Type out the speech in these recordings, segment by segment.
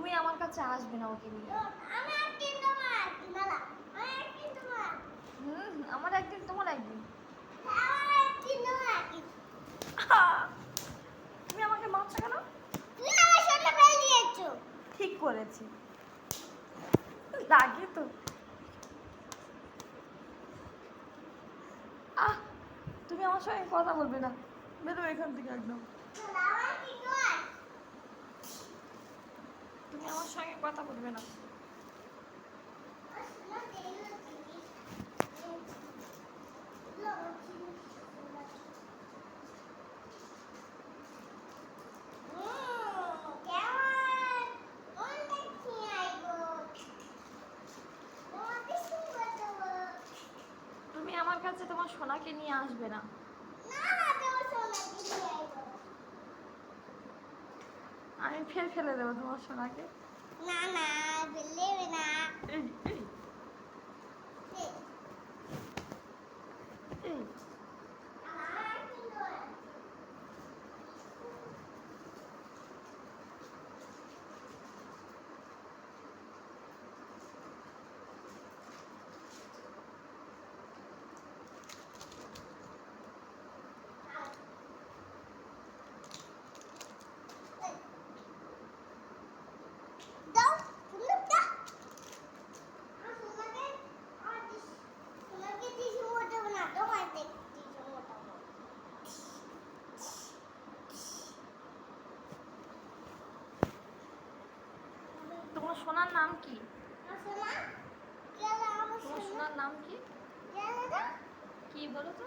তুমি আমার কাছে আসবে না ওকে নিয়ে। আমার একদিন তোমার একদিন। তুমি আমাকে মারছো কেন? ঠিক করেছি, লাগে তো। তুমি আমার সঙ্গে কথা বলবে না, বেরো এখান থেকে একদম। তুমি আমার সঙ্গে কথা বলবে না। তুমি আমার কাছে তোমার সোনাকে নিয়ে আসবে না। আমি ফেলে দেবো তোমার সোনাকে। না না ফেললে না। এই তোমার সোনার নাম কি? তোমার সোনার নাম কি? কি বলো তো?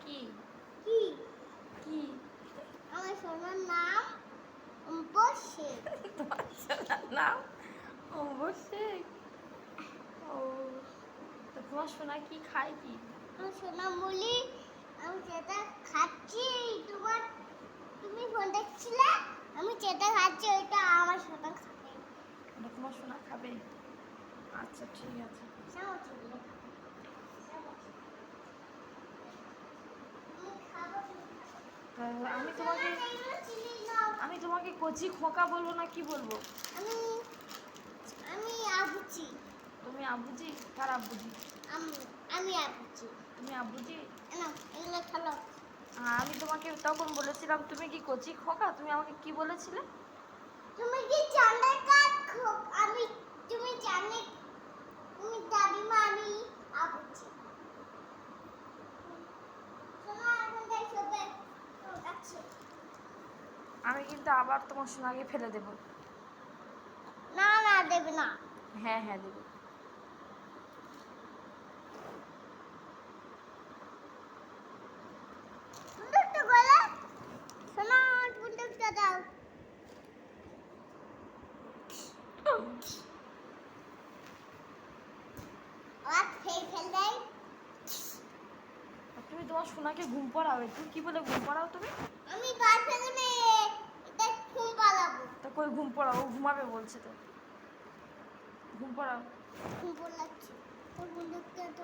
কি কি? আমার সোনার নাম বসে। তোমার সোনার নাম অবশ্যই। ও, তো তোমার সোনা কি খায় কি? আমার সোনা বলি আমি যেটা খাচ্ছি তুমি ফোন দেখছিলে, আমি যেটা খাচ্ছি ওইটা আমার সোনা খাবে। ওটা তোমার সোনা খাবে? আচ্ছা ঠিক আছে। আমি তোমাকে কচি খোকা বলবো না কি বলবো? আমি আমি আবুচি। তুমি আব্বুজি? কার আব্বুজি? আমি আবুচি। তুমি আব্বুজি? না এগুলো খেলো। আমি তোমাকে তখন বলেছিলাম তুমি কি কচি খোকা, তুমি আমাকে কি বলেছিলে? তুমি কি জানে কার আমি তুমি জানে তুমি দাদিমা আমি আবুচি। শোনো এখন তাই সবে আছে। আমি কিন্তু আবার তোমার সোনাকে ফেলে দেব। না না দেবে না। হ্যাঁ হ্যাঁ দেবো। বন্দুকটা বলে শোনো বন্দুকটা দাও। আবার ফেল দেয়। তুমি তোমার সোনাকে ঘুম পাড়াও, তুমি কি বলে ঘুম পাড়াও তুমি? আমি গাছ ফেলে এটা ঘুম পালাবো। তো কই ঘুম পাড়াও, ও ঘুমাবে বলছে তো। ঘুম পাড়াও। ঘুম পালাচ্ছি। তোর বন্দুকটা তো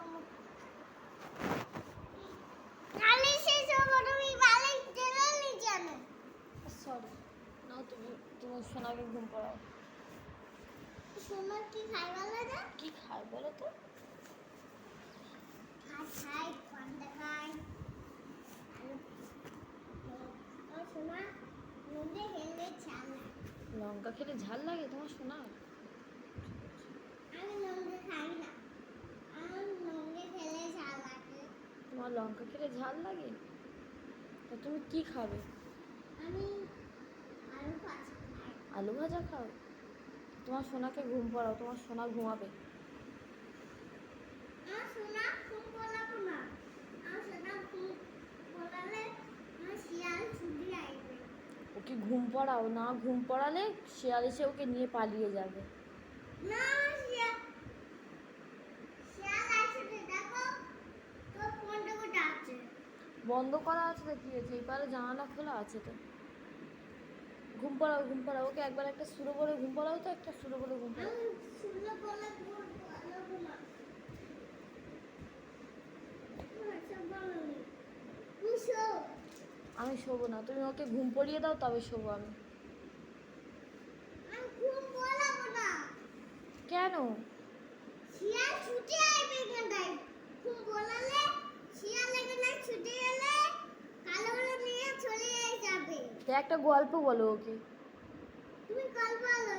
নালে শেষ হবো তুমি বালিশ জ্বালালি কেন? সরি, না তুমি তোমার সোনাকে ঘুম পাড়াও। সোনা কি খাই বলো না? কি খায় বলো তো? খাই পান্তা খাই। সোনা নুনে খেলে ঝাল লাগে। লঙ্কা খেলে ঝাল লাগে তোমার সোনা? আমি নুনে খাই না, আমার নুনে খেলে ঝাল লাগে। তোমার লঙ্কা খেলে ঝাল লাগে? তা তুমি কি খাবে? আমি আলু ভাজা খাই। আলু ভাজা খাও? তোমার সোনাকে ঘুম পাড়াও, তোমার সোনা ঘুমাবে। আমার সোনা ঘুম পালাবো না। আমার সোনা ঘুম পালালে আমার শিয়াল ছুটি আসবে। ওকে ঘুম পাড়াও, না ঘুম পাড়ালে শিয়াল এসে ওকে নিয়ে পালিয়ে যাবে। না শিয়াল শিয়াল আসবে দেখো তোর ফোনটা কোথায় আছে? বন্ধ করা আছে তো কি হয়েছে, এবারে জানালা খোলা আছে তো। ঘুম পাড়াও ঘুম পাড়াও, ওকে একবার একটা সুরো বলে ঘুম পাড়াও তো, একটা সুরো বলে ঘুম পাড়াও। আমি শুনলে বলে ঘুম পালাবো না। আমি শোবো না, তুমি ওকে ঘুম পড়িয়ে দাও তবে শোবো আমি। কেন? শিয়াল ছুটে আসবে এখানটায়। তুমি বলালে শিয়াল এখানটায় ছুটে এলে কালো কালো নিয়ে চলে যাবে। একটা গল্প বলো ওকে। তুমি গল্প বলো।